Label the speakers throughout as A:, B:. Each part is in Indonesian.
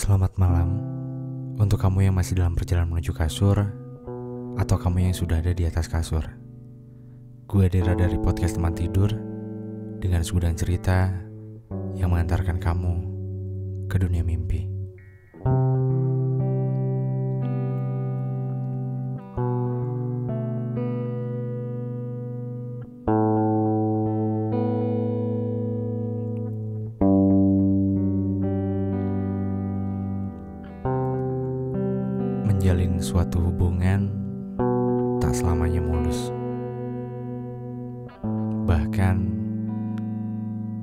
A: Selamat malam untuk kamu yang masih dalam perjalanan menuju kasur atau kamu yang sudah ada di atas kasur. Gue Dera dari podcast Teman Tidur dengan segudang cerita yang mengantarkan kamu ke dunia mimpi. Menjalin suatu hubungan tak selamanya mulus. Bahkan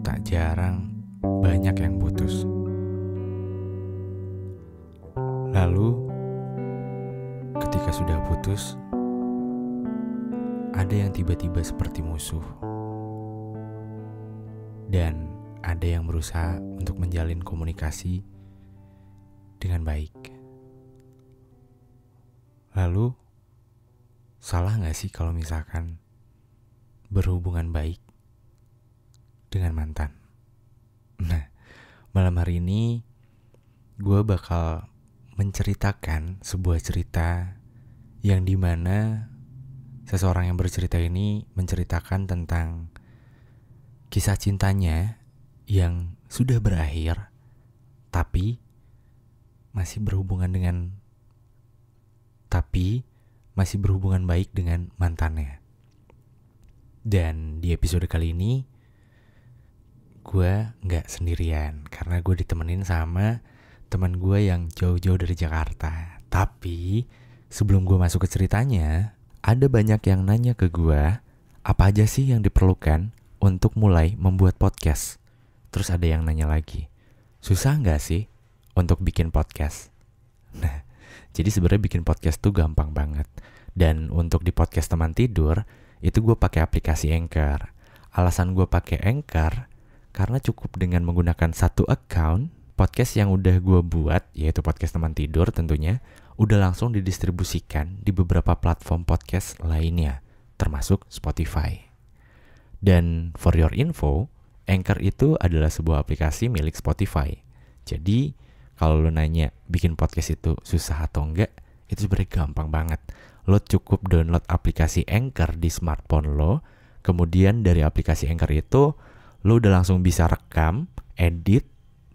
A: tak jarang banyak yang putus. Lalu ketika sudah putus, ada yang tiba-tiba seperti musuh. Dan ada yang berusaha untuk menjalin komunikasi dengan baik. Lalu, salah gak sih kalau misalkan berhubungan baik dengan mantan? Nah, malam hari ini gue bakal menceritakan sebuah cerita yang dimana seseorang yang bercerita ini menceritakan tentang kisah cintanya yang sudah berakhir, tapi masih berhubungan baik dengan mantannya. Dan di episode kali ini gue gak sendirian, karena gue ditemenin sama teman gue yang jauh-jauh dari Jakarta. Tapi sebelum gue masuk ke ceritanya, ada banyak yang nanya ke gue, apa aja sih yang diperlukan untuk mulai membuat podcast. Terus ada yang nanya lagi, susah gak sih untuk bikin podcast? Nah, jadi sebenarnya bikin podcast tuh gampang banget. Dan untuk di podcast Teman Tidur, itu gue pakai aplikasi Anchor. Alasan gue pakai Anchor, karena cukup dengan menggunakan satu account, podcast yang udah gue buat, yaitu podcast Teman Tidur tentunya, udah langsung didistribusikan di beberapa platform podcast lainnya, termasuk Spotify. Dan for your info, Anchor itu adalah sebuah aplikasi milik Spotify. Jadi, kalau lo nanya bikin podcast itu susah atau enggak, itu sebenarnya gampang banget. Lo cukup download aplikasi Anchor di smartphone lo, kemudian dari aplikasi Anchor itu, lo udah langsung bisa rekam, edit,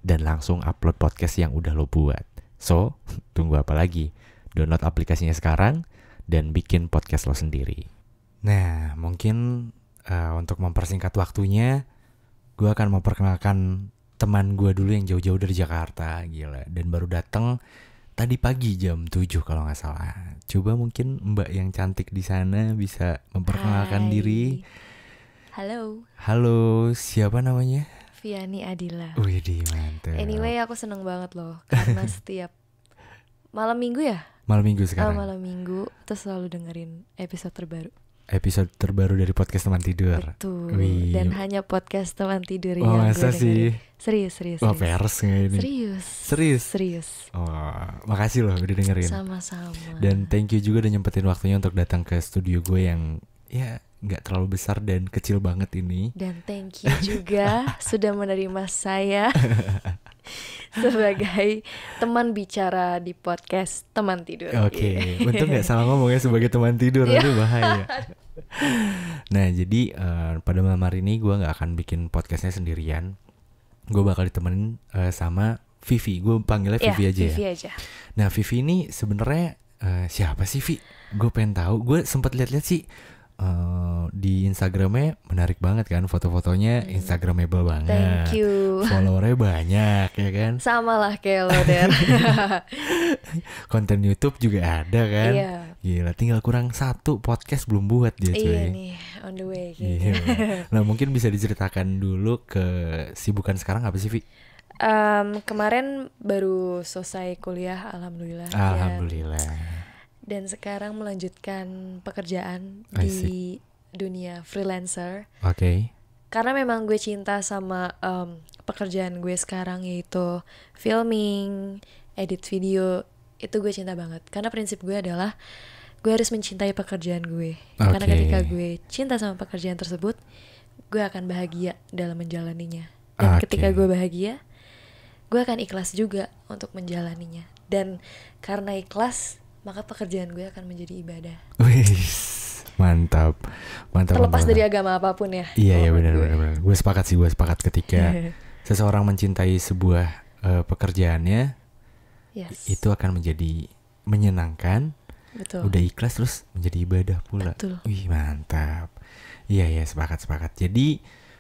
A: dan langsung upload podcast yang udah lo buat. So, tunggu apa lagi? Download aplikasinya sekarang, dan bikin podcast lo sendiri. Nah, mungkin untuk mempersingkat waktunya, gue akan memperkenalkan teman gue dulu yang jauh-jauh dari Jakarta, gila. Dan baru datang tadi pagi jam 7 kalau gak salah. Coba mungkin mbak yang cantik di sana bisa memperkenalkan diri. Halo, siapa namanya?
B: Viani Adila.
A: Widih, mantap.
B: Anyway, aku seneng banget loh, karena setiap malam minggu ya?
A: Malam minggu sekarang?
B: Malam minggu, terus selalu dengerin episode terbaru
A: dari podcast Teman Tidur.
B: Betul.
A: Wih.
B: Dan hanya podcast Teman Tidur
A: yang
B: gue
A: sih?
B: Serius.
A: Wah, peres gak ini?
B: Serius.
A: Oh, makasih loh udah dengerin.
B: Sama-sama.
A: Dan thank you juga udah nyempetin waktunya untuk datang ke studio gue yang ya gak terlalu besar dan kecil banget ini.
B: Dan thank you juga sudah menerima saya sebagai teman bicara di podcast Teman Tidur.
A: Oke. Untung gak salah ngomongnya sebagai teman tidur, itu bahaya. Nah, jadi pada malam hari ini gue gak akan bikin podcastnya sendirian. Gue bakal ditemenin sama Vivi. Gue panggilnya Vivi aja
B: Vivi
A: ya.
B: aja.
A: Nah, Vivi ini sebenarnya siapa sih, Vi? Gue pengen tahu. Gue sempat lihat-lihat sih di Instagramnya menarik banget kan, foto-fotonya Instagramable banget.
B: Thank you.
A: Followernya banyak ya kan.
B: Sama lah kayak lo, Der.
A: Konten YouTube juga ada kan.
B: Iya.
A: Gila, tinggal kurang satu podcast belum buat dia cuy.
B: Iya nih, on the way
A: gitu. Nah, mungkin bisa diceritakan dulu kesibukan sekarang apa sih, Vi?
B: Kemarin baru selesai kuliah, alhamdulillah.
A: Alhamdulillah.
B: Dan sekarang melanjutkan pekerjaan di dunia freelancer.
A: Oke.
B: Karena memang gue cinta sama pekerjaan gue sekarang, yaitu filming, edit video. Itu gue cinta banget. Karena prinsip gue adalah gue harus mencintai pekerjaan gue. Karena ketika gue cinta sama pekerjaan tersebut, gue akan bahagia dalam menjalaninya. Dan ketika gue bahagia, gue akan ikhlas juga untuk menjalaninya. Dan karena ikhlas, maka pekerjaan gue akan menjadi ibadah.
A: Wih, mantap.
B: Terlepas dari agama apapun ya.
A: Iya benar. Gue sepakat ketika seseorang mencintai sebuah pekerjaannya,
B: yes.
A: itu akan menjadi menyenangkan.
B: Betul.
A: Udah ikhlas terus menjadi ibadah pula.
B: Betul.
A: Wih, mantap. Iya sepakat. Jadi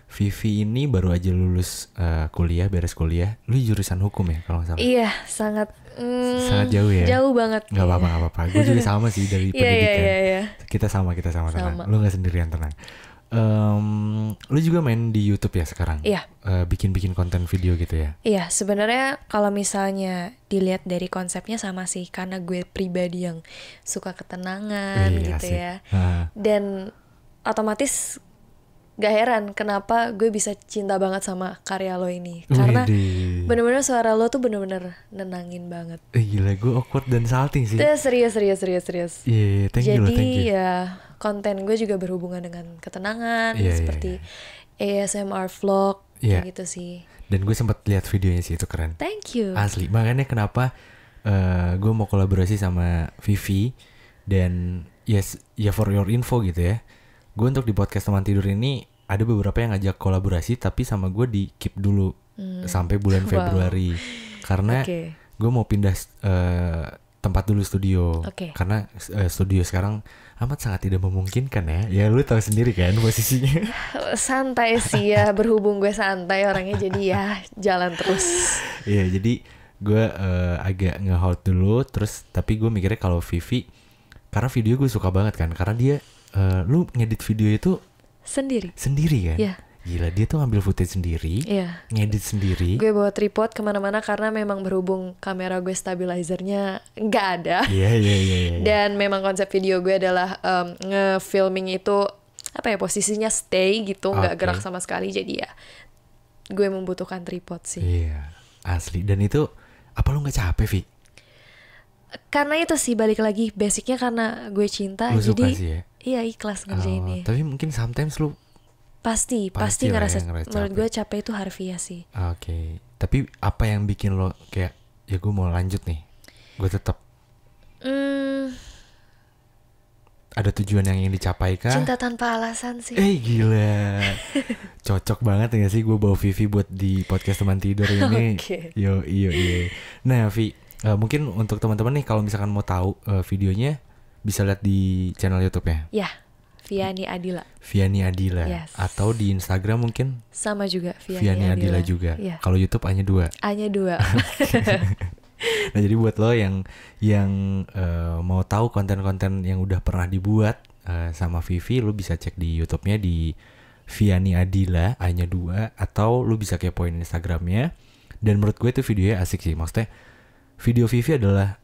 A: Vivi ini baru aja lulus kuliah, beres kuliah. Lu jurusan hukum ya kalau nggak salah?
B: Iya, sangat
A: jauh ya.
B: Jauh banget.
A: Gak apa-apa. Gue juga sama sih dari pendidikan.
B: Iya.
A: Kita sama tenang. Lu nggak sendirian, tenang. Lu juga main di YouTube ya sekarang?
B: Iya.
A: Bikin konten video gitu ya?
B: Iya, sebenarnya kalau misalnya dilihat dari konsepnya sama sih, karena gue pribadi yang suka ketenangan gitu
A: asik.
B: ya. Dan otomatis gak heran kenapa gue bisa cinta banget sama karya lo ini. Karena bener-bener suara lo tuh bener-bener nenangin banget.
A: Gila, gue awkward dan salting sih.
B: Serius.
A: Iya, thank you.
B: Jadi ya konten gue juga berhubungan dengan ketenangan, seperti ASMR vlog, kayak gitu sih.
A: Dan gue sempat lihat videonya sih, itu keren.
B: Thank you.
A: Asli, makanya kenapa gue mau kolaborasi sama Vivi. Dan ya for your info gitu ya, gue untuk di podcast teman tidur ini ada beberapa yang ngajak kolaborasi, tapi sama gue di keep dulu sampai bulan Februari. Karena gue mau pindah tempat dulu studio. Karena studio sekarang amat sangat tidak memungkinkan ya. Ya lu tahu sendiri kan posisinya.
B: Santai sih ya, berhubung gue santai orangnya, jadi ya jalan terus.
A: Iya, jadi gue agak nge-hold dulu. Terus tapi gue mikirnya kalau Vivi, karena video gue suka banget kan, karena dia lu ngedit video itu sendiri kan?
B: Iya.
A: Gila, dia tuh ngambil footage sendiri, ngedit sendiri.
B: Gue bawa tripod kemana-mana karena memang berhubung kamera gue stabilizernya nggak ada.
A: Iya.
B: Dan memang konsep video gue adalah nge-filming itu posisinya stay gitu, nggak gerak sama sekali. Jadi ya gue membutuhkan tripod sih.
A: Iya, asli. Dan itu apa lu nggak capek, Vi?
B: Karena itu sih, balik lagi basicnya karena gue cinta,
A: lu
B: jadi
A: suka sih ya?
B: Iya, ikhlas ngerjainnya.
A: Tapi mungkin sometimes lu
B: pasti ngerasa menurut gue capek itu harfiah sih.
A: Oke. Tapi apa yang bikin lo kayak ya gue mau lanjut nih, gue tetap ada tujuan yang ingin dicapai kah?
B: Cinta tanpa alasan sih.
A: Gila. Cocok banget ya sih gue bawa Vivi buat di podcast teman tidur ini. Yo. Nah, Vi, mungkin untuk teman-teman nih kalau misalkan mau tahu videonya bisa lihat di channel YouTube-nya.
B: Ya, Viani Adila. Yes.
A: Atau di Instagram mungkin
B: sama juga
A: Viani Adila juga.
B: Yeah.
A: Kalau YouTube hanya 2. Nah, jadi buat lo yang mau tahu konten-konten yang udah pernah dibuat sama Vivi, lo bisa cek di YouTube-nya di Viani Adila hanya 2, atau lo bisa kepoin Instagram-nya. Dan menurut gue itu videonya asik sih. Maksudnya video Vivi adalah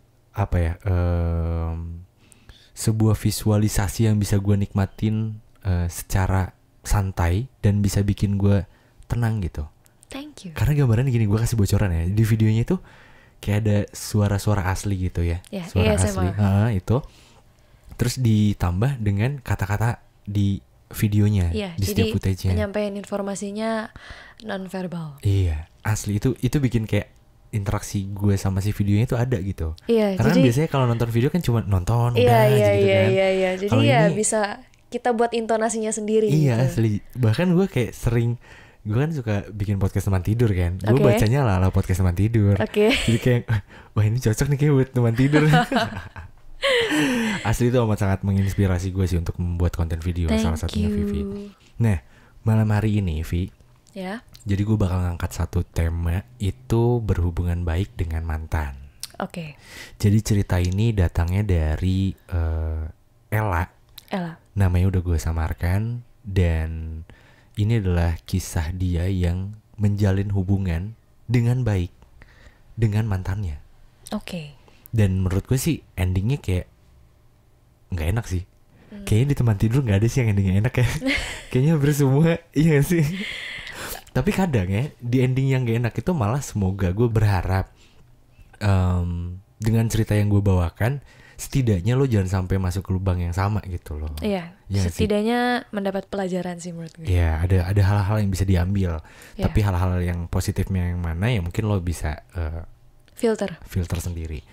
A: sebuah visualisasi yang bisa gue nikmatin secara santai dan bisa bikin gue tenang gitu.
B: Thank you.
A: Karena gambarannya gini, gue kasih bocoran ya. Di videonya itu kayak ada suara-suara asli gitu ya. Suara asli. Itu. Terus ditambah dengan kata-kata di videonya, di setiap footage-nya.
B: Penyampaian informasinya non-verbal.
A: Iya, asli itu bikin kayak interaksi gue sama si videonya itu ada gitu.
B: Iya,
A: karena
B: jadi,
A: biasanya kalau nonton video kan cuma nonton gitu kan.
B: Iya. Jadi kalo ya ini, bisa kita buat intonasinya sendiri.
A: Iya,
B: gitu.
A: Asli. Bahkan gue kayak sering, gue kan suka bikin podcast teman tidur kan. Gue bacanya ala podcast teman tidur. Jadi kayak, wah ini cocok nih kayak buat teman tidur. Asli itu amat sangat menginspirasi gue sih untuk membuat konten video. Salah satunya Vivi. Nah, malam hari ini Vi, jadi gue bakal ngangkat satu tema itu berhubungan baik dengan mantan. Jadi cerita ini datangnya dari Ella. Namanya udah gue samarkan. Dan ini adalah kisah dia yang menjalin hubungan dengan baik dengan mantannya. Dan menurut gue sih endingnya kayak gak enak sih. Kayaknya di teman tidur gak ada sih yang endingnya enak ya. Kayaknya hampir semua, iya gak sih? Tapi kadang ya, di ending yang gak enak itu malah semoga gue berharap dengan cerita yang gue bawakan, setidaknya lo jangan sampai masuk ke lubang yang sama gitu loh.
B: Iya,
A: Ya sih.
B: setidaknya mendapat pelajaran sih menurut gue.
A: Ya, ada hal-hal yang bisa diambil.
B: Ya.
A: Tapi hal-hal yang positifnya yang mana ya mungkin lo bisa filter sendiri.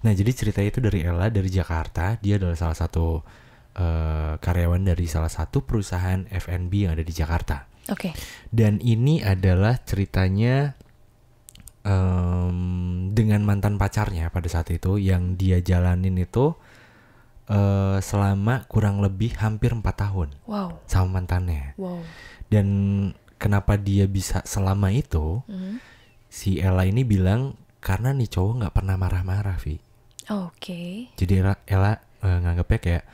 A: Nah, jadi cerita itu dari Ella dari Jakarta. Dia adalah salah satu karyawan dari salah satu perusahaan F&B yang ada di Jakarta.
B: Oke.
A: Dan ini adalah ceritanya dengan mantan pacarnya pada saat itu yang dia jalanin itu selama kurang lebih hampir 4 tahun
B: Wow.
A: sama mantannya.
B: Wow.
A: Dan kenapa dia bisa selama itu? Si Ella ini bilang karena nih cowok nggak pernah marah-marah, Vi.
B: Oke.
A: Jadi Ella nganggapnya kayak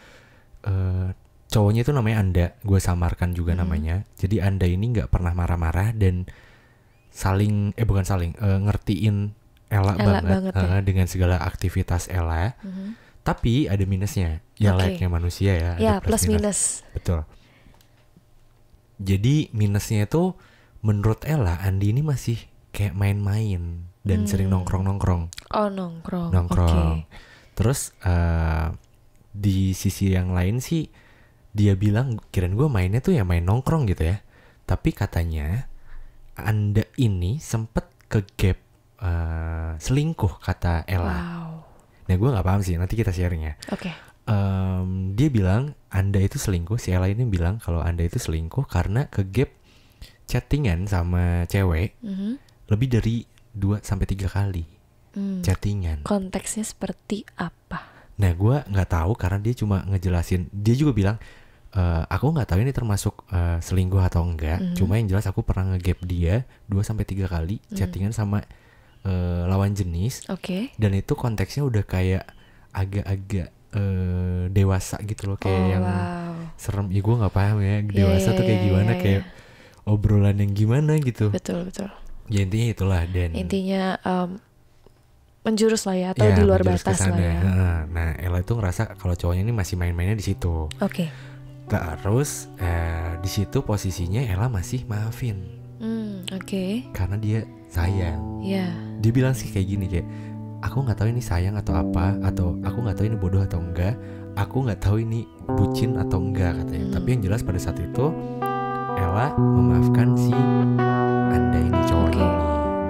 A: cowoknya itu namanya Anda, gue samarkan juga namanya. Jadi Anda ini nggak pernah marah-marah dan ngertiin Ella banget
B: ya.
A: dengan segala aktivitas Ella. Tapi ada minusnya, ya layaknya manusia ya.
B: Ya,
A: ada
B: plus minus.
A: Betul. Jadi minusnya itu menurut Ella, Andi ini masih kayak main-main dan sering nongkrong-nongkrong.
B: Oh, nongkrong.
A: Nongkrong. Terus di sisi yang lain sih dia bilang kirain gue mainnya tuh ya main nongkrong gitu ya. Tapi katanya Anda ini sempet ke gap selingkuh kata Ella.
B: Wow.
A: Nah gue nggak paham sih, nanti kita sharing ya.
B: Oke.
A: Dia bilang Anda itu selingkuh. Si Ella ini bilang kalau Anda itu selingkuh karena ke gap chattingan sama cewek lebih dari 2-3 kali chattingan.
B: Konteksnya seperti apa?
A: Nah gue nggak tahu karena dia cuma ngejelasin. Dia juga bilang aku nggak tahu ini termasuk selingkuh atau enggak. Cuma yang jelas aku pernah nge-gap dia 2-3 kali chattingan sama lawan jenis.
B: Oke.
A: Dan itu konteksnya udah kayak agak-agak dewasa gitu loh, kayak yang serem. Ya gue nggak paham ya dewasa tuh kayak gimana, kayak obrolan yang gimana gitu.
B: Betul.
A: Ya intinya itulah. Dan
B: intinya menjurus lah ya, atau di luar batas lah ya.
A: Nah Ella itu ngerasa kalau cowoknya ini masih main-mainnya di situ.
B: Oke.
A: Terus di situ posisinya Ella masih maafin.
B: Oke.
A: Karena dia sayang.
B: Ya.
A: Dia bilang sih kayak gini, kayak aku nggak tahu ini sayang atau apa, atau aku nggak tahu ini bodoh atau enggak, aku nggak tahu ini bucin atau enggak katanya. Tapi yang jelas pada saat itu Ella memaafkan si Anda ini, cowok ini.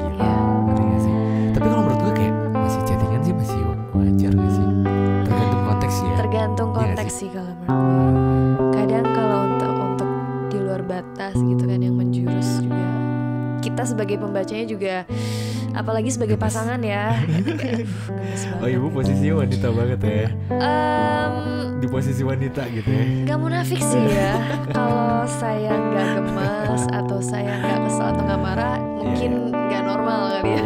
A: Gitu. Ngerti gak sih? Tapi kalau menurut gue kayak masih chattingan sih masih wajar gak sih? Tergantung konteks ya.
B: Tergantung konteks sih kalau menurut gue. Kadang kalau untuk di luar batas gitu kan yang menjurus juga, kita sebagai pembacanya juga, apalagi sebagai pasangan ya. Gemes banget.
A: Oh ibu posisinya wanita banget ya. Di posisi wanita gitu ya.
B: Gak munafik sih ya. Kalau saya gak gemas atau saya gak kesel atau gak marah, mungkin gak normal kali ya.